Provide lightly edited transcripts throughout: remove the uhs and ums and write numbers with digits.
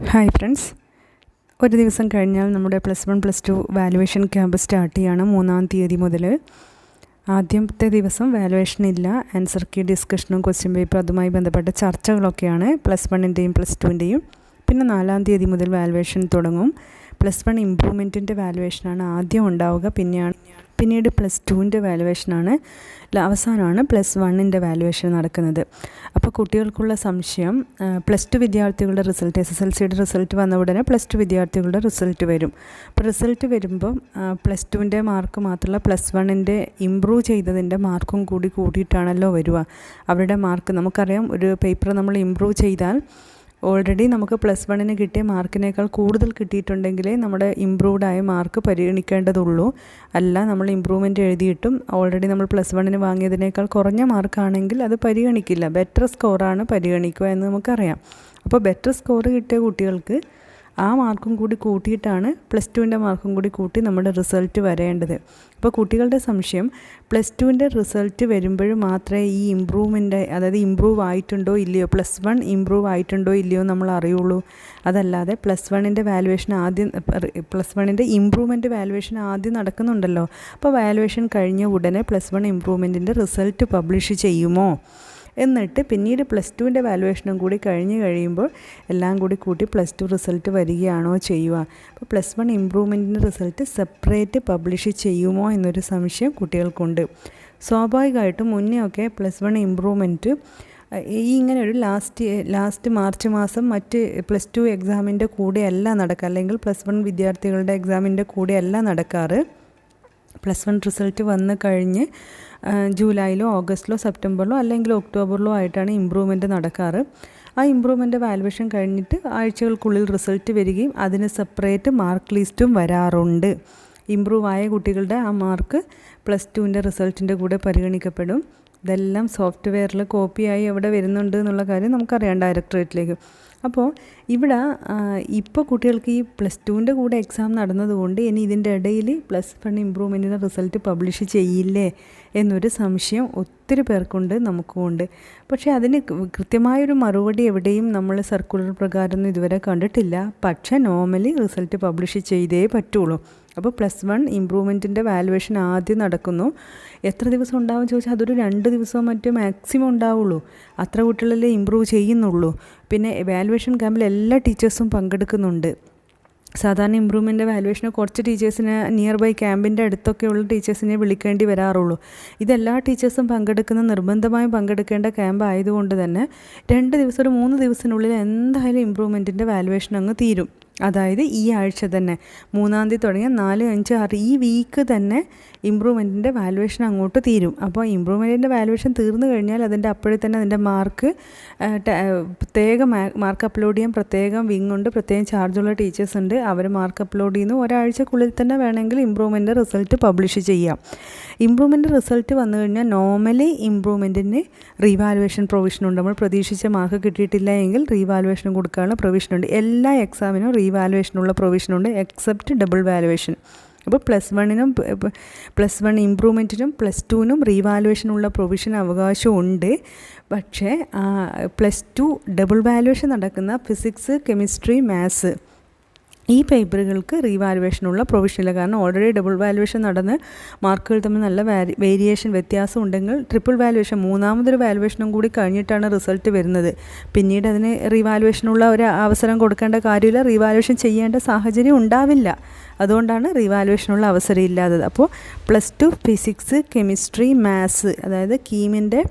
Hi friends, ഒരു ദിവസം കഴിഞ്ഞാൽ നമ്മുടെ +1 +2 വാലുവേഷൻ ക്യാമ്പ് സ്റ്റാർട്ട് ചെയ്യാണ്. 3-ാം തീയതി മുതൽ. ആദ്യത്തെ ദിവസം വാലുവേഷൻ ഇല്ല, ആൻസർ കീ ഡിസ്കഷനും ക്വസ്റ്റ്യൻ പേപ്പർ അതുമായി ബന്ധപ്പെട്ട ചർച്ചകളൊക്കെയാണ് +1-ൻ്റെയും +2-ൻ്റെയും. പിന്നെ 4-ാം തീയതി മുതൽ വാലുവേഷൻ തുടങ്ങും. +1 ഇമ്പ്രൂവ്മെൻറ്റിൻ്റെ വാലുവേഷനാണ് ആദ്യം ഉണ്ടാവുക. പിന്നീട് +2ൻ്റെ വാലുവേഷനാണ്, അവസാനമാണ് +1ൻ്റെ വാലുവേഷൻ നടക്കുന്നത്. അപ്പോൾ കുട്ടികൾക്കുള്ള സംശയം, +2 വിദ്യാർത്ഥികളുടെ റിസൾട്ട്, SSLCയുടെ റിസൾട്ട് വന്ന ഉടനെ +2 വിദ്യാർത്ഥികളുടെ റിസൾട്ട് വരും. അപ്പോൾ റിസൾട്ട് വരുമ്പം +2ൻ്റെ മാർക്ക് മാത്രമല്ല, +1ൻ്റെ ഇമ്പ്രൂവ് ചെയ്തതിൻ്റെ മാർക്കും കൂടി കൂട്ടിയിട്ടാണല്ലോ വരിക. അവരുടെ മാർക്ക് നമുക്കറിയാം, ഒരു പേപ്പർ നമ്മൾ ഇമ്പ്രൂവ് ചെയ്താൽ ഓൾറെഡി നമുക്ക് +1ന് കിട്ടിയ മാർക്കിനേക്കാൾ കൂടുതൽ കിട്ടിയിട്ടുണ്ടെങ്കിലേ നമ്മുടെ ഇമ്പ്രൂവ്ഡായ മാർക്ക് പരിഗണിക്കേണ്ടതുള്ളൂ. അല്ല, നമ്മൾ ഇമ്പ്രൂവ്മെൻറ്റ് എഴുതിയിട്ടും ഓൾറെഡി നമ്മൾ +1ന് വാങ്ങിയതിനേക്കാൾ കുറഞ്ഞ മാർക്കാണെങ്കിൽ അത് പരിഗണിക്കില്ല. ബെറ്റർ സ്കോറാണ് പരിഗണിക്കുക എന്ന് നമുക്കറിയാം. അപ്പോൾ ബെറ്റർ സ്കോർ കിട്ടിയ കുട്ടികൾക്ക് ആ മാർക്കും കൂടി കൂട്ടിയിട്ടാണ് +2ൻ്റെ മാർക്കും കൂടി കൂട്ടി നമ്മുടെ റിസൾട്ട് വരേണ്ടത്. അപ്പോൾ കുട്ടികളുടെ സംശയം, +2ൻ്റെ റിസൾട്ട് വരുമ്പോഴും മാത്രമേ ഈ ഇമ്പ്രൂവ്മെൻ്റ്, അതായത് ഇമ്പ്രൂവ് ആയിട്ടുണ്ടോ ഇല്ലയോ, +1 ഇമ്പ്രൂവ് ആയിട്ടുണ്ടോ ഇല്ലയോ നമ്മൾ അറിയുള്ളൂ. അതല്ലാതെ +1ൻ്റെ വാലുവേഷൻ ആദ്യം, +1ൻ്റെ ഇമ്പ്രൂവ്മെൻറ്റ് വാലുവേഷൻ ആദ്യം നടക്കുന്നുണ്ടല്ലോ. അപ്പോൾ വാലുവേഷൻ കഴിഞ്ഞ ഉടനെ +1 ഇമ്പ്രൂവ്മെൻറ്റിൻ്റെ റിസൾട്ട് പബ്ലിഷ് ചെയ്യുമോ, എന്നിട്ട് പിന്നീട് +2ൻ്റെ വാലുവേഷനും കൂടി കഴിയുമ്പോൾ എല്ലാം കൂടി കൂട്ടി +2 റിസൾട്ട് വരികയാണോ ചെയ്യുക. അപ്പോൾ +1 ഇമ്പ്രൂവ്മെൻറ്റിൻ്റെ റിസൾട്ട് സെപ്പറേറ്റ് പബ്ലിഷ് ചെയ്യുമോ എന്നൊരു സംശയം കുട്ടികൾക്കുണ്ട്. സ്വാഭാവികമായിട്ടും മുന്നേ ഒക്കെ +1 ഇമ്പ്രൂവ്മെൻറ്റ് ഇങ്ങനെ ഒരു ലാസ്റ്റ് മാർച്ച് മാസം മറ്റ് +2 എക്സാമിൻ്റെ കൂടെയല്ല നടക്കുക, അല്ലെങ്കിൽ +1 വിദ്യാർത്ഥികളുടെ എക്സാമിൻ്റെ കൂടെയല്ല നടക്കാറ്. +1 റിസൾട്ട് വന്ന് കഴിഞ്ഞ് ജൂലൈയിലോ ഓഗസ്റ്റിലോ സെപ്റ്റംബറിലോ അല്ലെങ്കിൽ ഒക്ടോബറിലോ ആയിട്ടാണ് ഇമ്പ്രൂവ്മെൻറ്റ് നടക്കാറ്. ആ ഇമ്പ്രൂവ്മെൻറ്റ് വാലുവേഷൻ കഴിഞ്ഞിട്ട് ആഴ്ചകൾക്കുള്ളിൽ റിസൾട്ട് വരികയും അതിന് സെപ്പറേറ്റ് മാർക്ക് ലിസ്റ്റും വരാറുണ്ട്. ഇമ്പ്രൂവ് ആയ കുട്ടികളുടെ ആ മാർക്ക് +2ൻ്റെ റിസൾട്ടിൻ്റെ കൂടെ പരിഗണിക്കപ്പെടും. ഇതെല്ലാം സോഫ്റ്റ്വെയറിൽ കോപ്പിയായി എവിടെ വരുന്നുണ്ട് എന്നുള്ള കാര്യം നമുക്കറിയാം, ഡയറക്ടറേറ്റിലേക്ക്. അപ്പോൾ ഇവിടെ ഇപ്പോൾ കുട്ടികൾക്ക് ഈ +2ൻ്റെ കൂടെ എക്സാം നടന്നതുകൊണ്ട് ഇനി ഇതിൻ്റെ ഇടയിൽ +1 ഇമ്പ്രൂവ്മെൻറ്റിൻ്റെ റിസൾട്ട് പബ്ലിഷ് ചെയ്യില്ലേ എന്നൊരു സംശയം ഒത്തിരി പേർക്കുണ്ട്, നമുക്കുമുണ്ട്. പക്ഷേ അതിന് കൃത്യമായൊരു മറുപടി എവിടെയും നമ്മൾ സർക്കുലർ പ്രകാരമൊന്നും ഇതുവരെ കണ്ടിട്ടില്ല. പക്ഷേ നോർമലി റിസൾട്ട് പബ്ലിഷ് ചെയ്തേ പറ്റുള്ളൂ. അപ്പോൾ +1 ഇമ്പ്രൂവ്മെൻറ്റിൻ്റെ വാലുവേഷൻ ആദ്യം നടക്കുന്നു. എത്ര ദിവസം ഉണ്ടാവും ചോദിച്ചാൽ അതൊരു 2 ദിവസമോ മറ്റോ മാക്സിമം ഉണ്ടാവുള്ളൂ. അത്ര കുട്ടികളല്ലേ ഇമ്പ്രൂവ് ചെയ്യുന്നുള്ളൂ. പിന്നെ വാലുവേഷൻ ക്യാമ്പിൽ എല്ലാ ടീച്ചേഴ്സും പങ്കെടുക്കുന്നുണ്ട്. സാധാരണ ഇമ്പ്രൂവ്മെൻറ്റ് വാലുവേഷന് കുറച്ച് ടീച്ചേഴ്സിനെ നിയർ ബൈ ക്യാമ്പിൻ്റെ അടുത്തൊക്കെയുള്ള ടീച്ചേഴ്സിനെ വിളിക്കേണ്ടി വരാറുള്ളൂ. ഇതെല്ലാ ടീച്ചേഴ്സും നിർബന്ധമായും പങ്കെടുക്കേണ്ട ക്യാമ്പ് ആയതുകൊണ്ട് തന്നെ 2 ദിവസം, ഒരു 3 ദിവസത്തിനുള്ളിൽ എന്തായാലും ഇമ്പ്രൂവ്മെൻറ്റിൻ്റെ വാലുവേഷൻ അങ്ങ് തീരും. അതായത് ഈ ആഴ്ച തന്നെ 3-ാം തീയതി തുടങ്ങിയ 4, 5, 6 ഈ വീക്ക് തന്നെ ഇമ്പ്രൂവ്മെൻറ്റിൻ്റെ വാലുവേഷൻ അങ്ങോട്ട് തീരും. അപ്പോൾ ഇമ്പ്രൂവ്മെൻറ്റിൻ്റെ വാലുവേഷൻ തീർന്നു കഴിഞ്ഞാൽ അതിൻ്റെ അപ്പോഴേ തന്നെ അതിൻ്റെ മാർക്ക് പ്രത്യേകം മാർക്ക് അപ്ലോഡ് ചെയ്യാൻ പ്രത്യേകം വിങ്ങുണ്ട്, പ്രത്യേകം ചാർജുള്ള ടീച്ചേഴ്സ് ഉണ്ട്. അവർ മാർക്ക് അപ്ലോഡ് ചെയ്യുന്നു. ഒരാഴ്ചക്കുള്ളിൽ തന്നെ വേണമെങ്കിൽ ഇമ്പ്രൂവ്മെൻറ്റ് റിസൾട്ട് പബ്ലിഷ് ചെയ്യാം. ഇമ്പ്രൂവ്മെൻറ്റ് റിസൾട്ട് വന്നു കഴിഞ്ഞാൽ നോർമലി ഇമ്പ്രൂവ്മെൻറ്റിന് റീവാലുവേഷൻ പ്രൊവിഷനുണ്ട്. നമ്മൾ പ്രതീക്ഷിച്ച മാർക്ക് കിട്ടിയിട്ടില്ല എങ്കിൽ റീവാലുവേഷൻ കൊടുക്കാനുള്ള പ്രൊവിഷനുണ്ട്. എല്ലാ എക്സാമിനും റീവാലുവേഷനുള്ള പ്രൊവിഷനുണ്ട്, എക്സെപ്റ്റ് ഡബിൾ വാലുവേഷൻ. അപ്പോൾ +1 ഇമ്പ്രൂവ്മെൻറ്റിനും +2നും റീവാലുവേഷനുള്ള പ്രൊവിഷൻ അവകാശമുണ്ട്. പക്ഷേ +2 ഡബിൾ വാലുവേഷൻ നടക്കുന്ന ഫിസിക്സ്, കെമിസ്ട്രി, മാത്സ് ഈ പേപ്പറുകൾക്ക് റീവാലുവേഷനുള്ള പ്രൊവിഷനില്ല. കാരണം ഓൾറെഡി ഡബിൾ വാലുവേഷൻ നടന്ന് മാർക്കുകൾ തമ്മിൽ നല്ല വേരിയേഷൻ, വ്യത്യാസം ഉണ്ടെങ്കിൽ ട്രിപ്പിൾ വാലുവേഷൻ, 3-ാമതൊരു വാലുവേഷനും കൂടി കഴിഞ്ഞിട്ടാണ് റിസൾട്ട് വരുന്നത്. പിന്നീട് അതിന് റീവാലുവേഷനുള്ള ഒരു അവസരം കൊടുക്കേണ്ട കാര്യമില്ല, റീവാലുവേഷൻ ചെയ്യേണ്ട സാഹചര്യം ഉണ്ടാവില്ല. അതുകൊണ്ടാണ് റീവാലുവേഷനുള്ള അവസരം ഇല്ലാത്തത്. അപ്പോൾ +2 ഫിസിക്സ്, കെമിസ്ട്രി, മാത്സ്, അതായത് കീമിൻ്റെ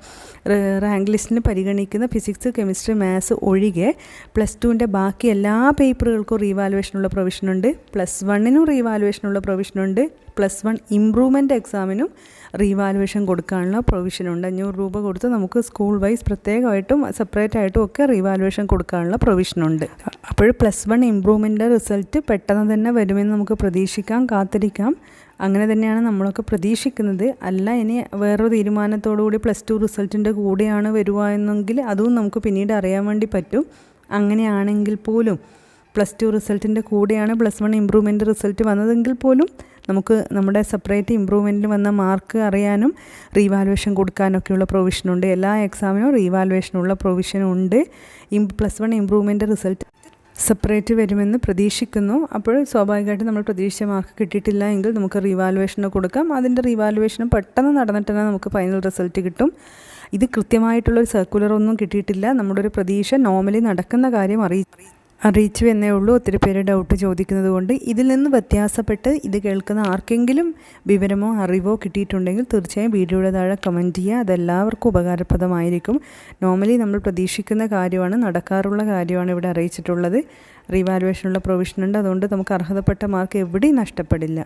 റാങ്ക് ലിസ്റ്റിന് പരിഗണിക്കുന്ന ഫിസിക്സ്, കെമിസ്ട്രി, മാത്സ് ഒഴികെ +2ൻ്റെ ബാക്കി എല്ലാ പേപ്പറുകൾക്കും റീവാലുവേഷനുള്ള പ്രൊവിഷനുണ്ട്. +1നും റീവാലുവേഷനുള്ള പ്രൊവിഷനുണ്ട്. +1 ഇമ്പ്രൂവ്മെൻറ്റ് എക്സാമിനും റീവാലുവേഷൻ കൊടുക്കാനുള്ള പ്രൊവിഷനുണ്ട്. 500 രൂപ കൊടുത്ത് നമുക്ക് സ്കൂൾ വൈസ് പ്രത്യേകമായിട്ടും സെപ്പറേറ്റ് ആയിട്ടും ഒക്കെ റീവാലുവേഷൻ കൊടുക്കാനുള്ള പ്രൊവിഷനുണ്ട്. അപ്പോൾ +1 ഇമ്പ്രൂവ്മെൻറ്റിൻ്റെ റിസൾട്ട് പെട്ടെന്ന് തന്നെ വരുമെന്ന് നമുക്ക് പ്രതീക്ഷിക്കാം, കാത്തിരിക്കാം. അങ്ങനെ തന്നെയാണ് നമ്മളൊക്കെ പ്രതീക്ഷിക്കുന്നത്. അല്ല, ഇനി വേറൊരു തീരുമാനത്തോടുകൂടി +2 റിസൾട്ടിൻ്റെ കൂടെയാണ് വരുക എന്നെങ്കിൽ അതും നമുക്ക് പിന്നീട് അറിയാൻ വേണ്ടി പറ്റും. അങ്ങനെയാണെങ്കിൽ പോലും +2 റിസൾട്ടിൻ്റെ കൂടെയാണ് +1 ഇമ്പ്രൂവ്മെൻറ്റ് റിസൾട്ട് വന്നതെങ്കിൽ പോലും നമുക്ക് നമ്മുടെ സെപ്പറേറ്റ് ഇമ്പ്രൂവ്മെൻറ്റിൽ വന്ന മാർക്ക് അറിയാനും റീവാലുവേഷൻ കൊടുക്കാനൊക്കെയുള്ള പ്രൊവിഷനുണ്ട്. എല്ലാ എക്സാമിനും റീവാലുവേഷനുള്ള പ്രൊവിഷനുണ്ട്. +1 ഇമ്പ്രൂവ്മെൻറ്റ് റിസൾട്ട് സെപ്പറേറ്റ് വരുമെന്ന് പ്രതീക്ഷിക്കുന്നു. അപ്പോൾ സ്വാഭാവികമായിട്ടും നമ്മൾ പ്രതീക്ഷിച്ച മാർക്ക് കിട്ടിയിട്ടില്ല എങ്കിൽ നമുക്ക് റീവാലുവേഷന് കൊടുക്കാം. അതിൻ്റെ റീവാലുവേഷനും പെട്ടെന്ന് നടന്നിട്ട് തന്നെ നമുക്ക് ഫൈനൽ റിസൾട്ട് കിട്ടും. ഇത് കൃത്യമായിട്ടുള്ളൊരു സർക്കുലറൊന്നും കിട്ടിയിട്ടില്ല. നമ്മുടെ ഒരു പ്രതീക്ഷ നോർമലി നടക്കുന്ന കാര്യം അറിയിച്ചു എന്നേ ഉള്ളൂ. ഒത്തിരി പേര് ഡൗട്ട് ചോദിക്കുന്നത് കൊണ്ട് ഇതിൽ നിന്ന് വ്യത്യാസപ്പെട്ട് ഇത് കേൾക്കുന്ന ആർക്കെങ്കിലും വിവരമോ അറിവോ കിട്ടിയിട്ടുണ്ടെങ്കിൽ തീർച്ചയായും വീഡിയോയുടെ താഴെ കമൻറ്റ് ചെയ്യുക. അതെല്ലാവർക്കും ഉപകാരപ്രദമായിരിക്കും. നോർമലി നമ്മൾ പ്രതീക്ഷിക്കുന്ന കാര്യമാണ്, നടക്കാറുള്ള കാര്യമാണ് ഇവിടെ അറിയിച്ചിട്ടുള്ളത്. റീവാലുവേഷനുള്ള പ്രൊവിഷൻ ഉണ്ട്. അതുകൊണ്ട് നമുക്ക് അർഹതപ്പെട്ട മാർക്ക് എവിടെയും നഷ്ടപ്പെടില്ല.